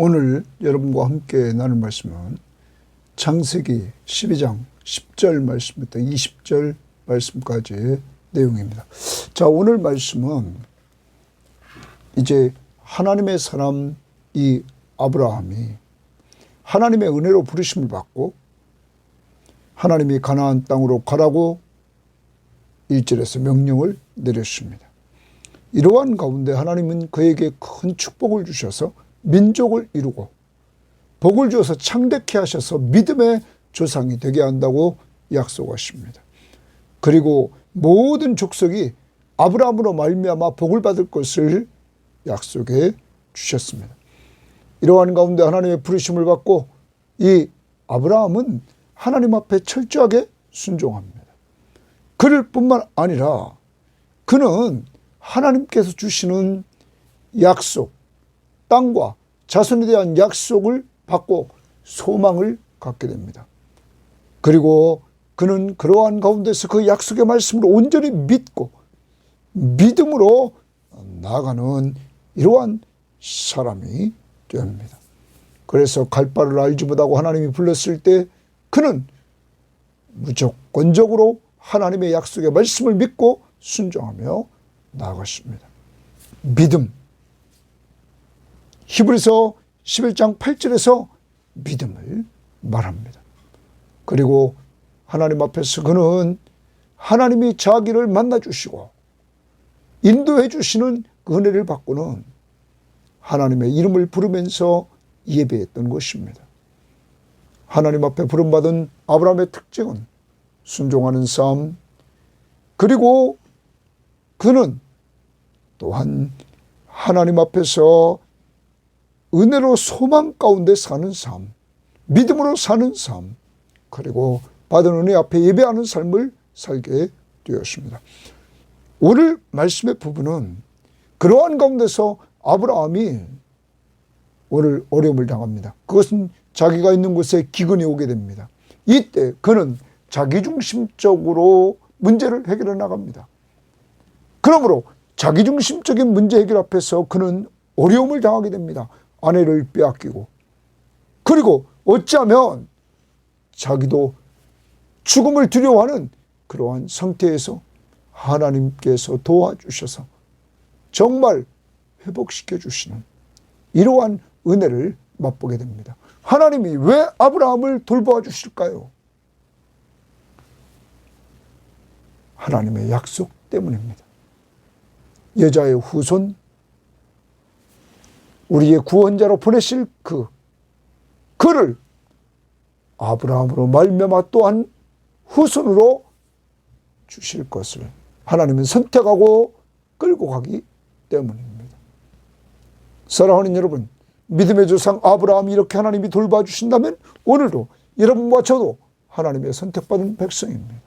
오늘 여러분과 함께 나눌 말씀은 창세기 12장 10절 말씀부터 20절 말씀까지의 내용입니다. 자, 오늘 말씀은 이제 하나님의 사람 이 아브라함이 하나님의 은혜로 부르심을 받고 하나님이 가나안 땅으로 가라고 1절에서 명령을 내렸습니다. 이러한 가운데 하나님은 그에게 큰 축복을 주셔서 민족을 이루고 복을 주어서 창대케 하셔서 믿음의 조상이 되게 한다고 약속하십니다. 그리고 모든 족속이 아브라함으로 말미암아 복을 받을 것을 약속해 주셨습니다. 이러한 가운데 하나님의 부르심을 받고 이 아브라함은 하나님 앞에 철저하게 순종합니다. 그럴 뿐만 아니라 그는 하나님께서 주시는 약속, 땅과 자손에 대한 약속을 받고 소망을 갖게 됩니다. 그리고 그는 그러한 가운데서 그 약속의 말씀을 온전히 믿고 믿음으로 나아가는 이러한 사람이 됩니다. 그래서 갈 바를 알지 못하고 하나님이 불렀을 때 그는 무조건적으로 하나님의 약속의 말씀을 믿고 순종하며 나아갔습니다. 믿음. 히브리서 11장 8절에서 믿음을 말합니다. 그리고 하나님 앞에서 그는 하나님이 자기를 만나주시고 인도해 주시는 그 은혜를 받고는 하나님의 이름을 부르면서 예배했던 것입니다. 하나님 앞에 부름받은 아브라함의 특징은 순종하는 삶, 그리고 그는 또한 하나님 앞에서 은혜로 소망 가운데 사는 삶, 믿음으로 사는 삶, 그리고 받은 은혜 앞에 예배하는 삶을 살게 되었습니다. 오늘 말씀의 부분은 그러한 가운데서 아브라함이 오늘 어려움을 당합니다. 그것은 자기가 있는 곳에 기근이 오게 됩니다. 이때 그는 자기중심적으로 문제를 해결해 나갑니다. 그러므로 자기중심적인 문제 해결 앞에서 그는 어려움을 당하게 됩니다. 아내를 빼앗기고, 그리고 어찌하면 자기도 죽음을 두려워하는 그러한 상태에서 하나님께서 도와주셔서 정말 회복시켜 주시는 이러한 은혜를 맛보게 됩니다. 하나님이 왜 아브라함을 돌보아 주실까요? 하나님의 약속 때문입니다. 여자의 후손, 우리의 구원자로 보내실 그를 아브라함으로 말미암아 또한 후손으로 주실 것을 하나님은 선택하고 끌고 가기 때문입니다. 사랑하는 여러분, 믿음의 조상 아브라함이 이렇게 하나님이 돌봐주신다면 오늘도 여러분과 저도 하나님의 선택받은 백성입니다.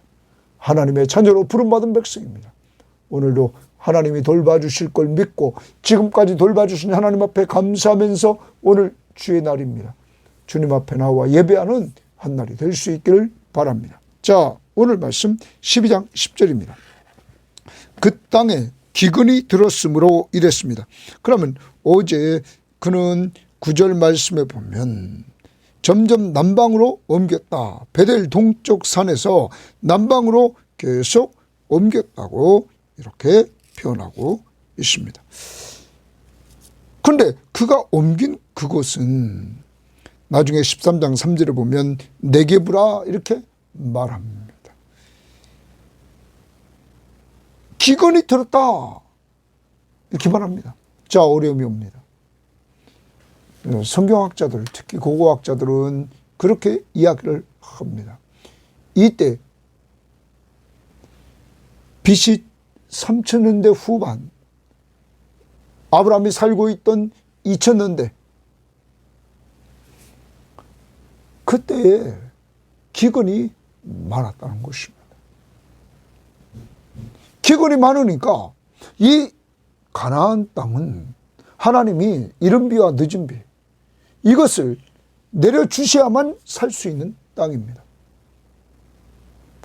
하나님의 자녀로 부름받은 백성입니다. 오늘도 하나님이 돌봐주실 걸 믿고 지금까지 돌봐주신 하나님 앞에 감사하면서 오늘 주의 날입니다. 주님 앞에 나와 예배하는 한 날이 될 수 있기를 바랍니다. 자, 오늘 말씀 12장 10절입니다. 그 땅에 기근이 들었으므로 이랬습니다. 그러면 어제 그는 9절 말씀에 보면 점점 남방으로 옮겼다. 베델 동쪽 산에서 남방으로 계속 옮겼다고 이렇게 표현하고 있습니다. 그런데 그가 옮긴 그곳은 나중에 13장 3절에 보면 네게브라 이렇게 말합니다. 기근이 들었다 이렇게 말합니다. 자, 어려움이 옵니다. 성경학자들, 특히 고고학자들은 그렇게 이야기를 합니다. 이때 BC 3000년대 후반, 아브라함이 살고 있던 2000년대, 그때에 기근이 많았다는 것입니다. 기근이 많으니까 이 가나안 땅은 하나님이 이른 비와 늦은 비, 이것을 내려주셔야만 살 수 있는 땅입니다.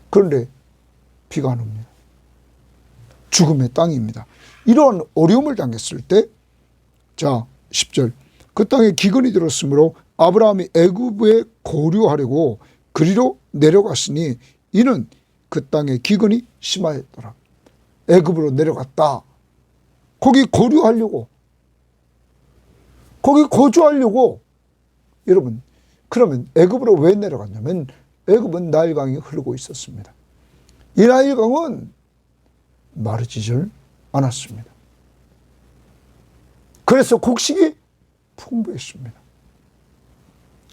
그런데 비가 안 옵니다. 죽음의 땅입니다. 이러한 어려움을 당했을 때, 자, 10절. 그 땅에 기근이 들었으므로 아브라함이 애굽에 거류하려고 그리로 내려갔으니 이는 그 땅에 기근이 심하였더라. 애굽으로 내려갔다. 거기 거류하려고, 거기 거주하려고. 여러분, 그러면 애굽으로 왜 내려갔냐면 애굽은 나일강이 흐르고 있었습니다. 이 나일강은 마르지질 않았습니다. 그래서 곡식이 풍부했습니다.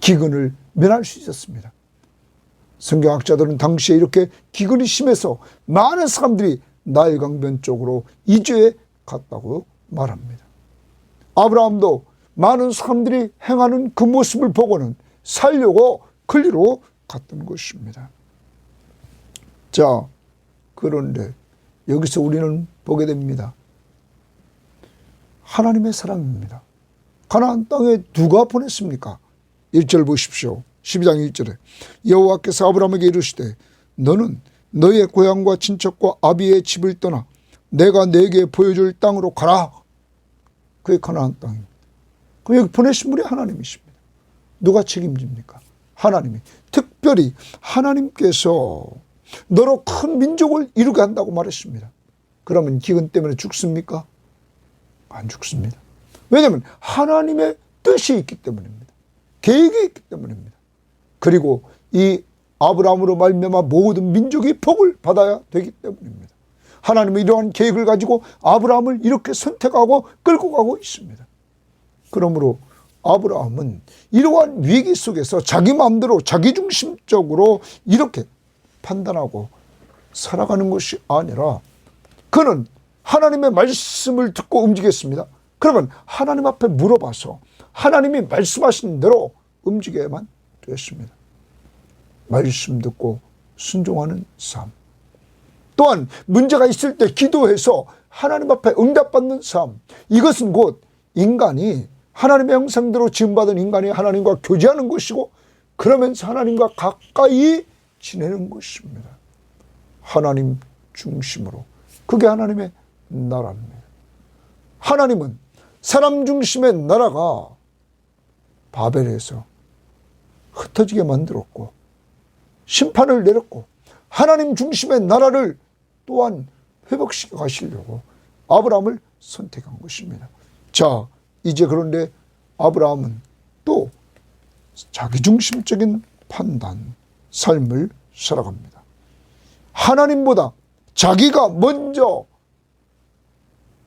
기근을 면할 수 있었습니다. 성경학자들은 당시에 이렇게 기근이 심해서 많은 사람들이 나일강변 쪽으로 이주해 갔다고 말합니다. 아브라함도 많은 사람들이 행하는 그 모습을 보고는 살려고 그리로 갔던 것입니다. 자, 그런데 여기서 우리는 보게 됩니다. 하나님의 사랑입니다. 가나안 땅에 누가 보냈습니까? 1절 보십시오. 12장 1절에 여호와께서 아브라함에게 이르시되 너는 너의 고향과 친척과 아비의 집을 떠나 내가 네게 보여줄 땅으로 가라. 그게 가나안 땅입니다. 그럼 여기 보내신 분이 하나님이십니다. 누가 책임집니까? 하나님이. 특별히 하나님께서 너로 큰 민족을 이루게 한다고 말했습니다. 그러면 기근 때문에 죽습니까? 안 죽습니다. 왜냐하면 하나님의 뜻이 있기 때문입니다. 계획이 있기 때문입니다. 그리고 이 아브라함으로 말미암아 모든 민족이 복을 받아야 되기 때문입니다. 하나님은 이러한 계획을 가지고 아브라함을 이렇게 선택하고 끌고 가고 있습니다. 그러므로 아브라함은 이러한 위기 속에서 자기 마음대로 자기중심적으로 이렇게 판단하고 살아가는 것이 아니라 그는 하나님의 말씀을 듣고 움직였습니다. 그러면 하나님 앞에 물어봐서 하나님이 말씀하신 대로 움직여야만 되었습니다. 말씀 듣고 순종하는 삶. 또한 문제가 있을 때 기도해서 하나님 앞에 응답받는 삶. 이것은 곧 인간이 하나님의 형상대로 지음받은 인간이 하나님과 교제하는 것이고 그러면서 하나님과 가까이 지내는 것입니다. 하나님 중심으로. 그게 하나님의 나라입니다. 하나님은 사람 중심의 나라가 바벨에서 흩어지게 만들었고 심판을 내렸고 하나님 중심의 나라를 또한 회복시켜 가시려고 아브라함을 선택한 것입니다. 자, 이제 그런데 아브라함은 또 자기중심적인 판단, 삶을 살아갑니다. 하나님보다 자기가 먼저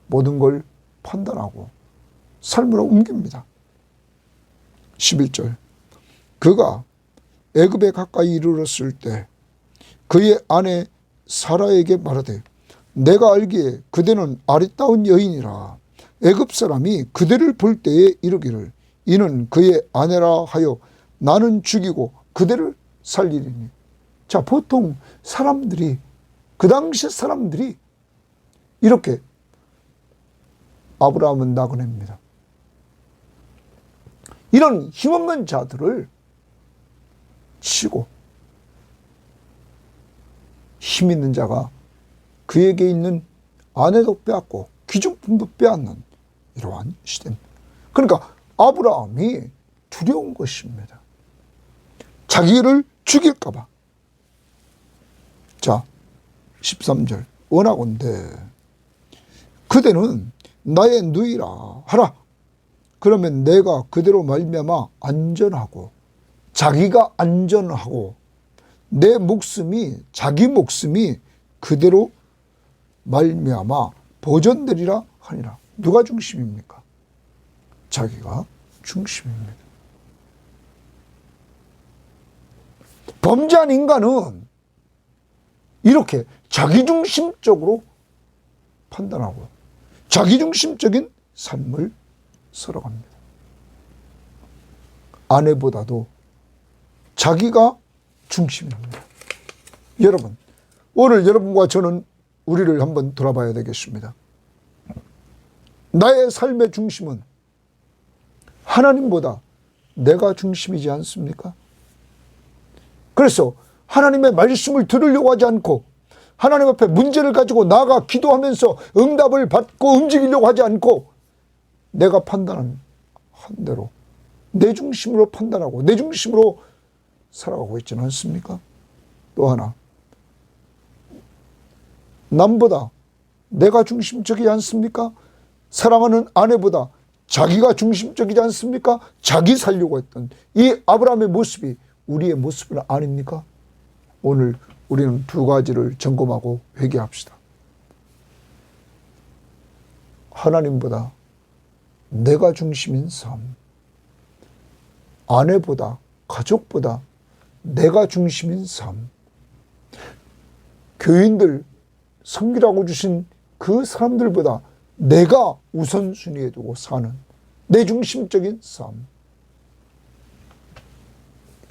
모든 걸 판단하고 삶으로 옮깁니다. 11절 그가 애굽에 가까이 이르렀을 때 그의 아내 사라에게 말하되 내가 알기에 그대는 아리따운 여인이라 애굽 사람이 그대를 볼 때에 이르기를 이는 그의 아내라 하여 나는 죽이고 그대를 살리리니. 자, 보통 사람들이 그 당시 사람들이 이렇게 아브라함은 나그네입니다. 이런 힘없는 자들을 치고 힘 있는 자가 그에게 있는 아내도 빼앗고 귀중품도 빼앗는 이러한 시대입니다. 그러니까 아브라함이 두려운 것입니다. 자기를 죽일까 봐. 자, 13절 원하건대 그대는 나의 누이라 하라. 그러면 내가 그대로 말미암아 안전하고 자기가 안전하고 내 목숨이 자기 목숨이 그대로 말미암아 보존되리라 하니라. 누가 중심입니까? 자기가 중심입니다. 범죄한 인간은 이렇게 자기중심적으로 판단하고 자기중심적인 삶을 살아갑니다. 아내보다도 자기가 중심입니다. 여러분, 오늘 여러분과 저는 우리를 한번 돌아봐야 되겠습니다. 나의 삶의 중심은 하나님보다 내가 중심이지 않습니까? 그래서 하나님의 말씀을 들으려고 하지 않고 하나님 앞에 문제를 가지고 나아가 기도하면서 응답을 받고 움직이려고 하지 않고 내가 판단하는 한 대로 내 중심으로 판단하고 내 중심으로 살아가고 있지는 않습니까? 또 하나, 남보다 내가 중심적이지 않습니까? 사랑하는 아내보다 자기가 중심적이지 않습니까? 자기 살려고 했던 이 아브라함의 모습이 우리의 모습은 아닙니까? 오늘 우리는 두 가지를 점검하고 회개합시다. 하나님보다 내가 중심인 삶, 아내보다 가족보다 내가 중심인 삶, 교인들 섬기라고 주신 그 사람들보다 내가 우선순위에 두고 사는 내 중심적인 삶,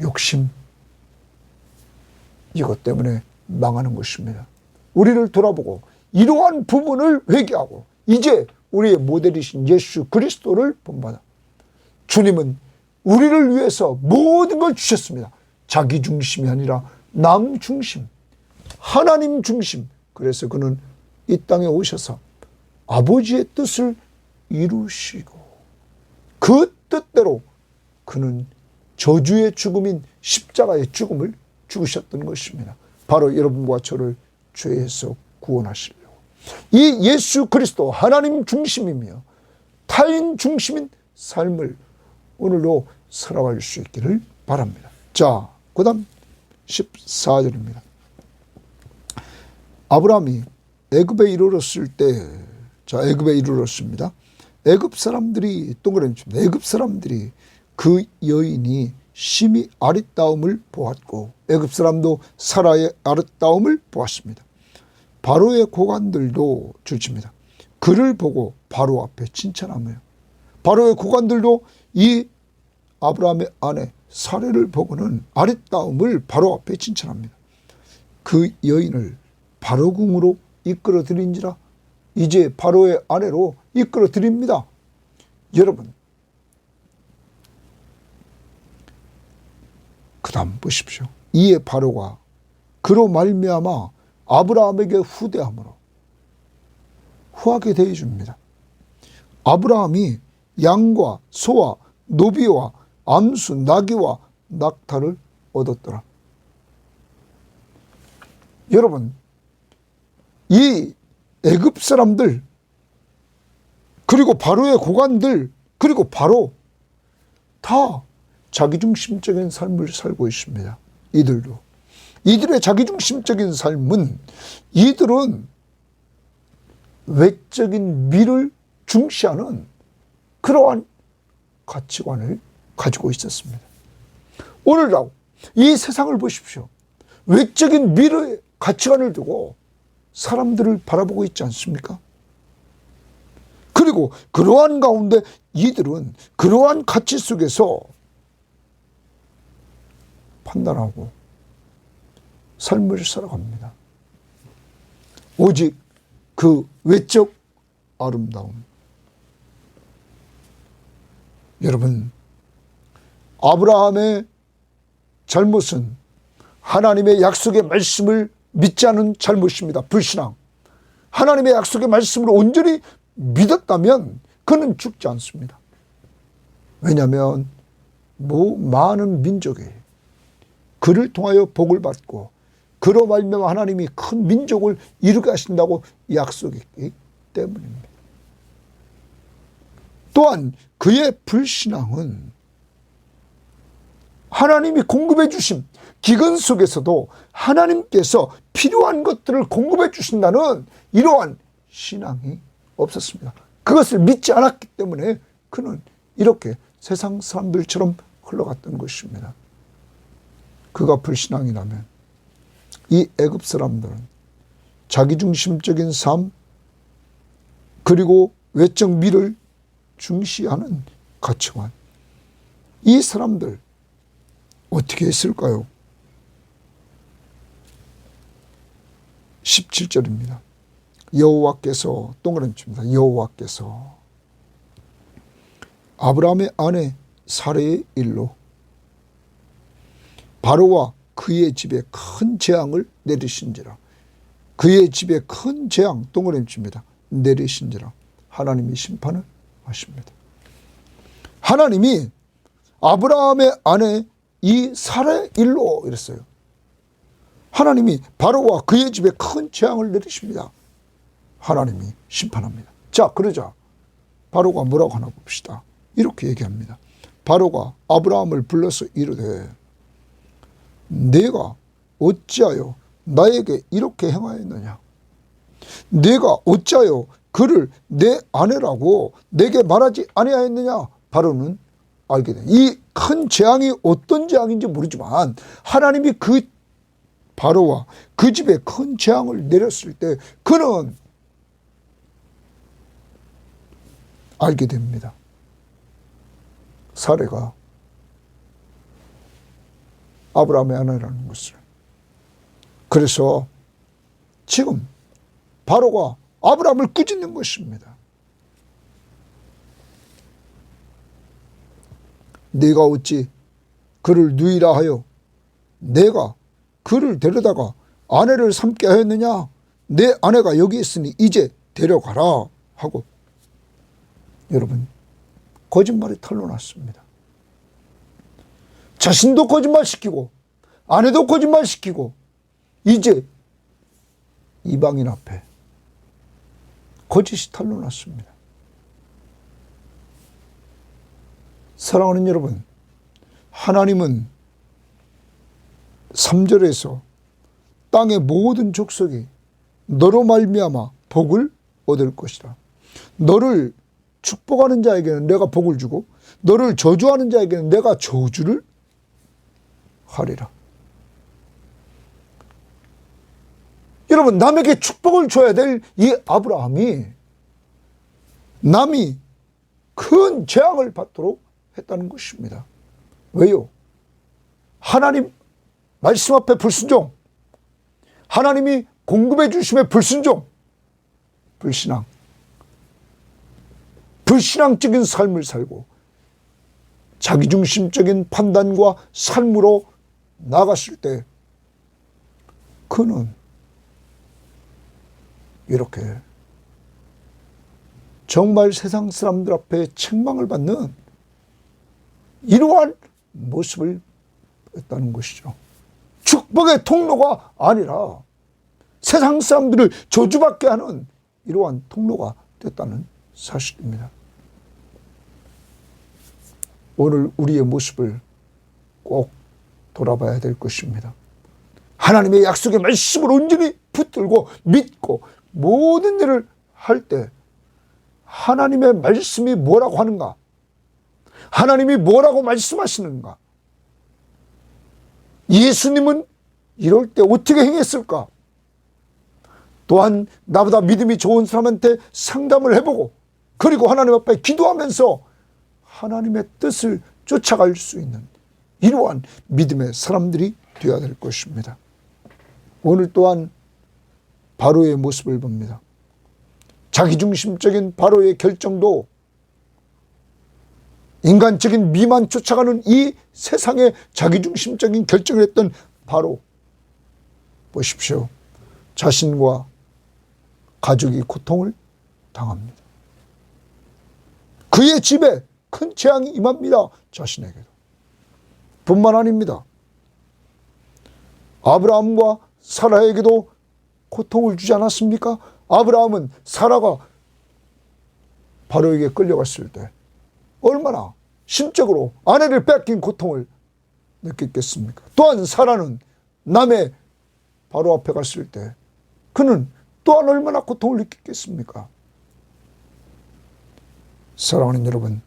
욕심, 이것 때문에 망하는 것입니다. 우리를 돌아보고 이러한 부분을 회개하고 이제 우리의 모델이신 예수 그리스도를 본받아. 주님은 우리를 위해서 모든 걸 주셨습니다. 자기 중심이 아니라 남 중심, 하나님 중심. 그래서 그는 이 땅에 오셔서 아버지의 뜻을 이루시고 그 뜻대로 그는 저주의 죽음인 십자가의 죽음을 죽으셨던 것입니다. 바로 여러분과 저를 죄에서 구원하시려고. 이 예수 그리스도 하나님 중심이며 타인 중심인 삶을 오늘도 살아갈 수 있기를 바랍니다. 자, 그 다음 14절입니다. 아브라함이 애굽에 이르렀을 때, 자, 애굽에 이르렀습니다. 애굽 사람들이 동그라미 칩니다. 애굽 사람들이 그 여인이 심히 아리따움을 보았고 애굽 사람도 사라의 아리따움을 보았습니다. 바로의 고관들도 줄칩니다. 그를 보고 바로 앞에 칭찬하며 바로의 고관들도 이 아브라함의 아내 사라를 보고는 아리따움을 바로 앞에 칭찬합니다. 그 여인을 바로 궁으로 이끌어 드린지라 이제 바로의 아내로 이끌어 드립니다. 여러분, 그 다음 보십시오. 이에 바로가 그로 말미암아 아브라함에게 후대함으로 후하게 대해줍니다. 아브라함이 양과 소와 노비와 암수 나귀와 낙타를 얻었더라. 여러분, 이 애굽 사람들 그리고 바로의 고관들 그리고 바로 다 자기중심적인 삶을 살고 있습니다. 이들도. 이들의 자기중심적인 삶은 이들은 외적인 미를 중시하는 그러한 가치관을 가지고 있었습니다. 오늘날 이 세상을 보십시오. 외적인 미의 가치관을 두고 사람들을 바라보고 있지 않습니까? 그리고 그러한 가운데 이들은 그러한 가치 속에서 판단하고 삶을 살아갑니다. 오직 그 외적 아름다움. 여러분, 아브라함의 잘못은 하나님의 약속의 말씀을 믿지 않은 잘못입니다. 불신앙. 하나님의 약속의 말씀을 온전히 믿었다면 그는 죽지 않습니다. 왜냐하면 많은 민족이 그를 통하여 복을 받고 그로 말미암아 하나님이 큰 민족을 이루게 하신다고 약속했기 때문입니다. 또한 그의 불신앙은 하나님이 공급해 주신 기근 속에서도 하나님께서 필요한 것들을 공급해 주신다는 이러한 신앙이 없었습니다. 그것을 믿지 않았기 때문에 그는 이렇게 세상 사람들처럼 흘러갔던 것입니다. 그가 불신앙이라면 이 애굽 사람들은 자기중심적인 삶 그리고 외적 미를 중시하는 가치관, 이 사람들 어떻게 했을까요? 17절입니다. 여호와께서 동그라미 칩니다. 여호와께서 아브라함의 아내 사라의 일로 바로와 그의 집에 큰 재앙을 내리신지라. 그의 집에 큰 재앙 동그라미 칩니다. 내리신지라. 하나님이 심판을 하십니다. 하나님이 아브라함의 아내 이 사라의 일로 이랬어요. 하나님이 바로와 그의 집에 큰 재앙을 내리십니다. 하나님이 심판합니다. 자, 그러자 바로가 뭐라고 하나 봅시다. 이렇게 얘기합니다. 바로가 아브라함을 불러서 이르되 내가 어찌하여 나에게 이렇게 행하였느냐? 내가 어찌하여 그를 내 아내라고 내게 말하지 아니하였느냐? 바로는 알게 돼. 이 큰 재앙이 어떤 재앙인지 모르지만 하나님이 그 바로와 그 집에 큰 재앙을 내렸을 때 그는 알게 됩니다. 사레가 아브라함의 아내라는 것을. 그래서 지금 바로가 아브라함을 꾸짖는 것입니다. 네가 어찌 그를 누이라 하여 내가 그를 데려다가 아내를 삼게 하였느냐? 내 아내가 여기 있으니 이제 데려가라 하고 여러분 거짓말이 털려났습니다. 자신도 거짓말시키고 아내도 거짓말시키고 이제 이방인 앞에 거짓이 털려났습니다. 사랑하는 여러분, 하나님은 3절에서 땅의 모든 족속이 너로 말미암아 복을 얻을 것이다. 너를 축복하는 자에게는 내가 복을 주고 너를 저주하는 자에게는 내가 저주를 하리라. 여러분, 남에게 축복을 줘야 될 이 아브라함이 남이 큰 재앙을 받도록 했다는 것입니다. 왜요? 하나님 말씀 앞에 불순종, 하나님이 공급해 주심에 불순종, 불신앙적인 삶을 살고 자기중심적인 판단과 삶으로 나갔을 때 그는 이렇게 정말 세상 사람들 앞에 책망을 받는 이러한 모습을 했다는 것이죠. 축복의 통로가 아니라 세상 사람들을 저주받게 하는 이러한 통로가 됐다는 사실입니다. 오늘 우리의 모습을 꼭 돌아봐야 될 것입니다. 하나님의 약속의 말씀을 온전히 붙들고 믿고 모든 일을 할 때 하나님의 말씀이 뭐라고 하는가? 하나님이 뭐라고 말씀하시는가? 예수님은 이럴 때 어떻게 행했을까? 또한 나보다 믿음이 좋은 사람한테 상담을 해보고 그리고 하나님 앞에 기도하면서 하나님의 뜻을 쫓아갈 수 있는 이러한 믿음의 사람들이 되어야 될 것입니다. 오늘 또한 바로의 모습을 봅니다. 자기중심적인 바로의 결정도 인간적인 미만 쫓아가는 이 세상에 자기중심적인 결정을 했던 바로 보십시오. 자신과 가족이 고통을 당합니다. 그의 집에 큰 재앙이 임합니다. 자신에게도. 뿐만 아닙니다. 아브라함과 사라에게도 고통을 주지 않았습니까? 아브라함은 사라가 바로에게 끌려갔을 때 얼마나 심적으로 아내를 뺏긴 고통을 느꼈겠습니까? 또한 사라는 남의 바로 앞에 갔을 때 그는 또한 얼마나 고통을 느꼈겠습니까? 사랑하는 여러분,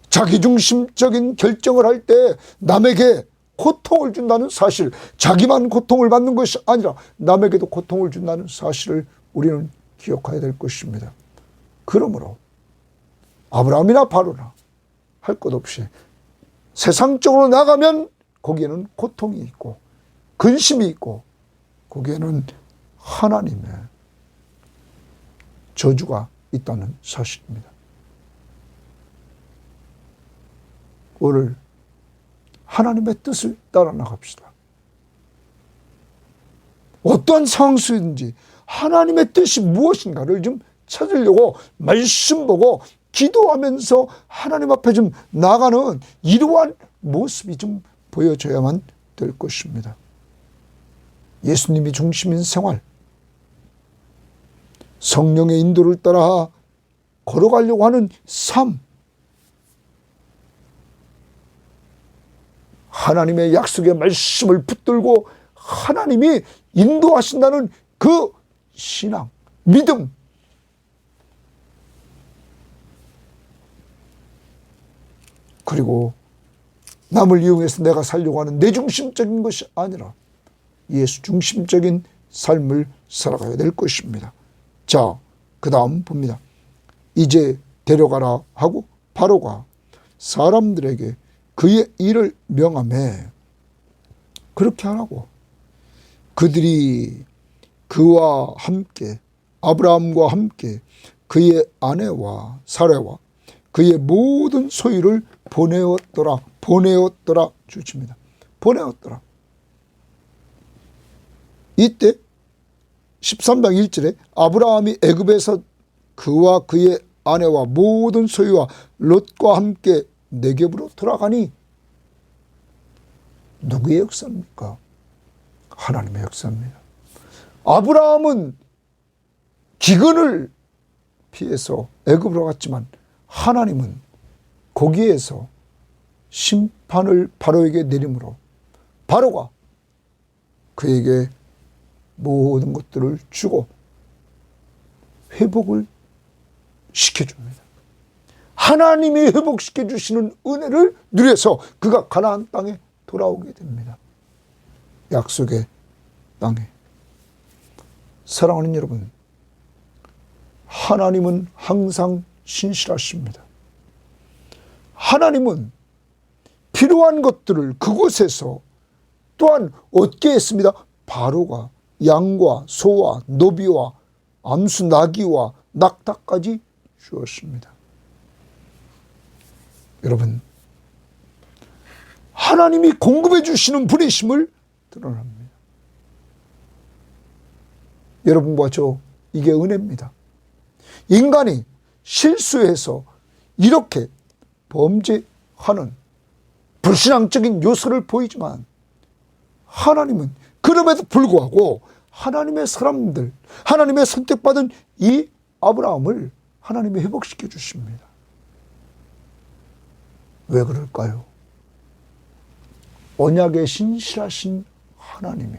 자기중심적인 결정을 할 때 남에게 고통을 준다는 사실, 자기만 고통을 받는 것이 아니라 남에게도 고통을 준다는 사실을 우리는 기억해야 될 것입니다. 그러므로 아브라함이나 바로나 할 것 없이 세상적으로 나가면 거기에는 고통이 있고 근심이 있고 거기에는 하나님의 저주가 있다는 사실입니다. 오늘 하나님의 뜻을 따라 나갑시다. 어떠한 상황 속인지 하나님의 뜻이 무엇인가를 좀 찾으려고 말씀 보고 기도하면서 하나님 앞에 좀 나가는 이러한 모습이 좀 보여져야만 될 것입니다. 예수님이 중심인 생활, 성령의 인도를 따라 걸어가려고 하는 삶, 하나님의 약속의 말씀을 붙들고 하나님이 인도하신다는 그 신앙, 믿음, 그리고 남을 이용해서 내가 살려고 하는 내 중심적인 것이 아니라 예수 중심적인 삶을 살아가야 될 것입니다. 자, 그 다음 봅니다. 이제 데려가라 하고 바로가 사람들에게 그의 일을 명하매 그렇게 하라고. 그들이 그와 함께 아브라함과 함께 그의 아내와 사라와 그의 모든 소유를 보내었더라 주십니다. 보내었더라. 이때 13장 1절에 아브라함이 애굽에서 그와 그의 아내와 모든 소유와 롯과 함께 네겝으로 돌아가니 누구의 역사입니까? 하나님의 역사입니다. 아브라함은 기근을 피해서 애굽으로 갔지만 하나님은 거기에서 심판을 바로에게 내림으로 바로가 그에게 모든 것들을 주고 회복을 시켜줍니다. 하나님이 회복시켜 주시는 은혜를 누려서 그가 가나안 땅에 돌아오게 됩니다. 약속의 땅에. 사랑하는 여러분, 하나님은 항상 신실하십니다. 하나님은 필요한 것들을 그곳에서 또한 얻게 했습니다. 바로가 양과 소와 노비와 암수 나귀와 낙타까지 주었습니다. 여러분, 하나님이 공급해 주시는 분이심을 드러납니다. 여러분과 저, 이게 은혜입니다. 인간이 실수해서 이렇게 범죄하는 불신앙적인 요소를 보이지만 하나님은 그럼에도 불구하고 하나님의 사람들, 하나님의 선택받은 이 아브라함을 하나님이 회복시켜 주십니다. 왜 그럴까요? 언약에 신실하신 하나님이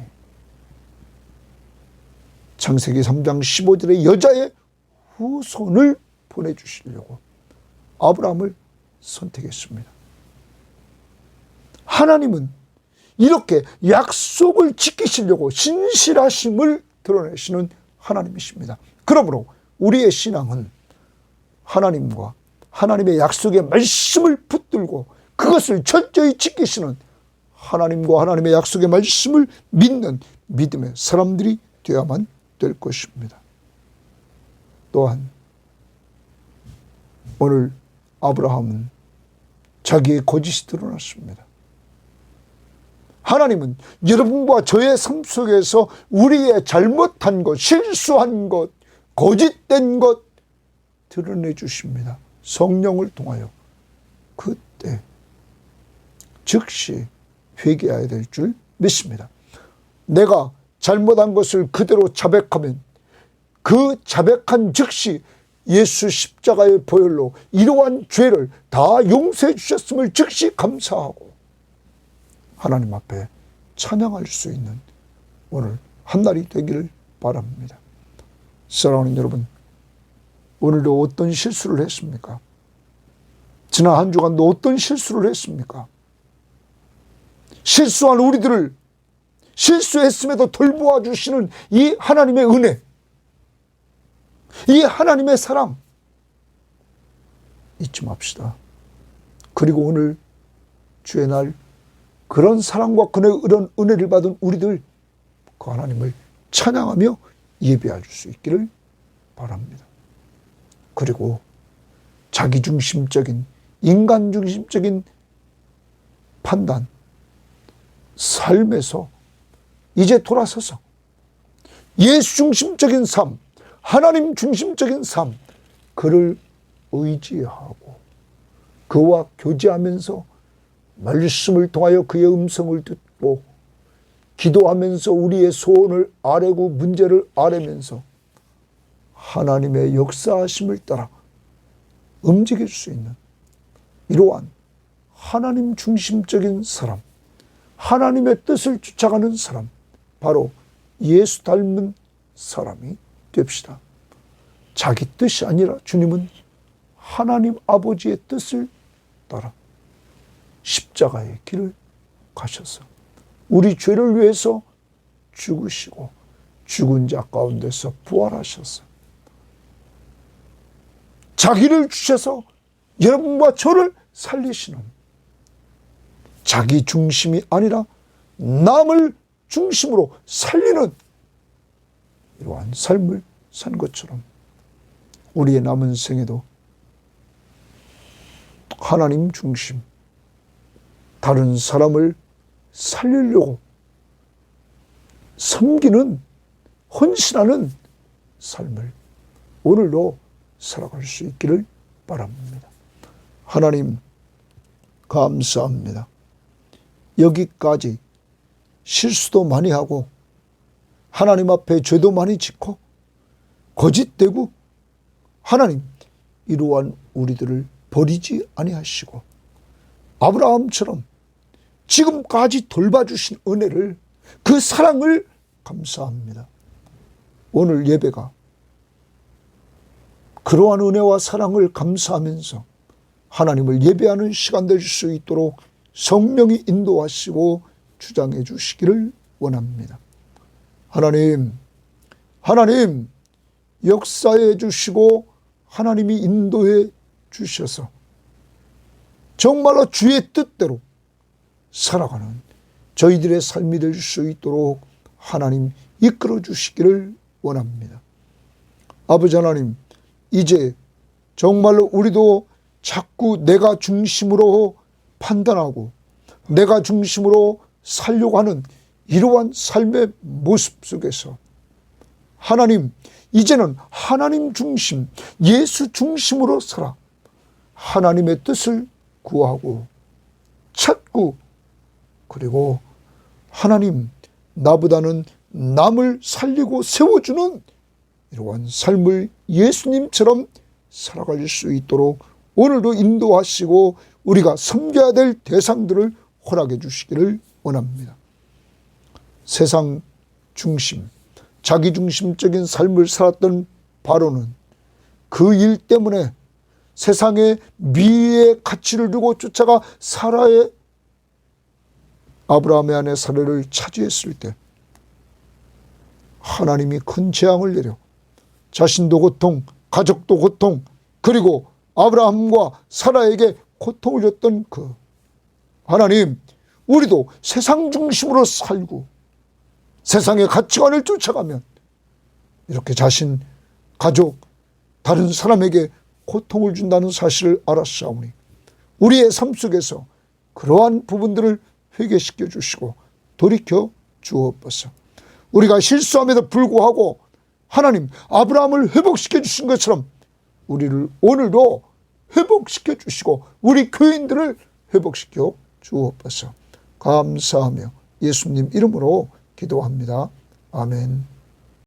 창세기 3장 15절에 여자의 후손을 보내주시려고 아브라함을 선택했습니다. 하나님은 이렇게 약속을 지키시려고 신실하심을 드러내시는 하나님이십니다. 그러므로 우리의 신앙은 하나님과 하나님의 약속의 말씀을 붙들고 그것을 철저히 지키시는 하나님과 하나님의 약속의 말씀을 믿는 믿음의 사람들이 되어야만 될 것입니다. 또한 오늘 아브라함은 자기의 거짓이 드러났습니다. 하나님은 여러분과 저의 삶 속에서 우리의 잘못한 것, 실수한 것, 거짓된 것 드러내 주십니다. 성령을 통하여 그때 즉시 회개해야 될 줄 믿습니다. 내가 잘못한 것을 그대로 자백하면 그 자백한 즉시 예수 십자가의 보혈로 이러한 죄를 다 용서해 주셨음을 즉시 감사하고 하나님 앞에 찬양할 수 있는 오늘 한날이 되기를 바랍니다. 사랑하는 여러분, 오늘도 어떤 실수를 했습니까? 지난 한 주간도 어떤 실수를 했습니까? 실수한 우리들을 실수했음에도 돌보아 주시는 이 하나님의 은혜, 이 하나님의 사랑 잊지 맙시다. 그리고 오늘 주의 날 그런 사랑과 그런 은혜를 받은 우리들 그 하나님을 찬양하며 예배할 수 있기를 바랍니다. 그리고 자기중심적인 인간중심적인 판단, 삶에서 이제 돌아서서 예수 중심적인 삶, 하나님 중심적인 삶, 그를 의지하고 그와 교제하면서 말씀을 통하여 그의 음성을 듣고 기도하면서 우리의 소원을 아뢰고 문제를 아뢰면서 하나님의 역사하심을 따라 움직일 수 있는 이러한 하나님 중심적인 사람, 하나님의 뜻을 쫓아가는 사람, 바로 예수 닮은 사람이 됩시다. 자기 뜻이 아니라 주님은 하나님 아버지의 뜻을 따라 십자가의 길을 가셔서 우리 죄를 위해서 죽으시고 죽은 자 가운데서 부활하셔서 자기를 주셔서 여러분과 저를 살리시는 자기 중심이 아니라 남을 중심으로 살리는 이러한 삶을 산 것처럼 우리의 남은 생에도 하나님 중심, 다른 사람을 살리려고 섬기는, 헌신하는 삶을 오늘도 살아갈 수 있기를 바랍니다. 하나님 감사합니다. 여기까지 실수도 많이 하고 하나님 앞에 죄도 많이 짓고 거짓되고 하나님 이러한 우리들을 버리지 아니하시고 아브라함처럼 지금까지 돌봐주신 은혜를 그 사랑을 감사합니다. 오늘 예배가 그러한 은혜와 사랑을 감사하면서 하나님을 예배하는 시간 될 수 있도록 성령이 인도하시고 주장해 주시기를 원합니다. 하나님 역사해 주시고 하나님이 인도해 주셔서 정말로 주의 뜻대로 살아가는 저희들의 삶이 될 수 있도록 하나님 이끌어 주시기를 원합니다. 아버지 하나님, 이제 정말로 우리도 자꾸 내가 중심으로 판단하고 내가 중심으로 살려고 하는 이러한 삶의 모습 속에서 하나님, 이제는 하나님 중심, 예수 중심으로 살아 하나님의 뜻을 구하고 찾고 그리고 하나님, 나보다는 남을 살리고 세워주는 이러한 삶을 예수님처럼 살아갈 수 있도록 오늘도 인도하시고 우리가 섬겨야 될 대상들을 허락해 주시기를 원합니다. 세상 중심, 자기중심적인 삶을 살았던 바로는 그 일 때문에 세상의 미의 가치를 두고 쫓아가 사라의 아브라함의 아내 사라를 차지했을 때 하나님이 큰 재앙을 내려 자신도 고통, 가족도 고통, 그리고 아브라함과 사라에게 고통을 줬던 그 하나님, 우리도 세상 중심으로 살고 세상의 가치관을 쫓아가면 이렇게 자신, 가족, 다른 사람에게 고통을 준다는 사실을 알았사오니 우리의 삶 속에서 그러한 부분들을 회개시켜 주시고 돌이켜 주옵소서. 우리가 실수함에도 불구하고 하나님 아브라함을 회복시켜 주신 것처럼 우리를 오늘도 회복시켜 주시고 우리 교인들을 회복시켜 주옵소서. 감사하며 예수님 이름으로 기도합니다. 아멘.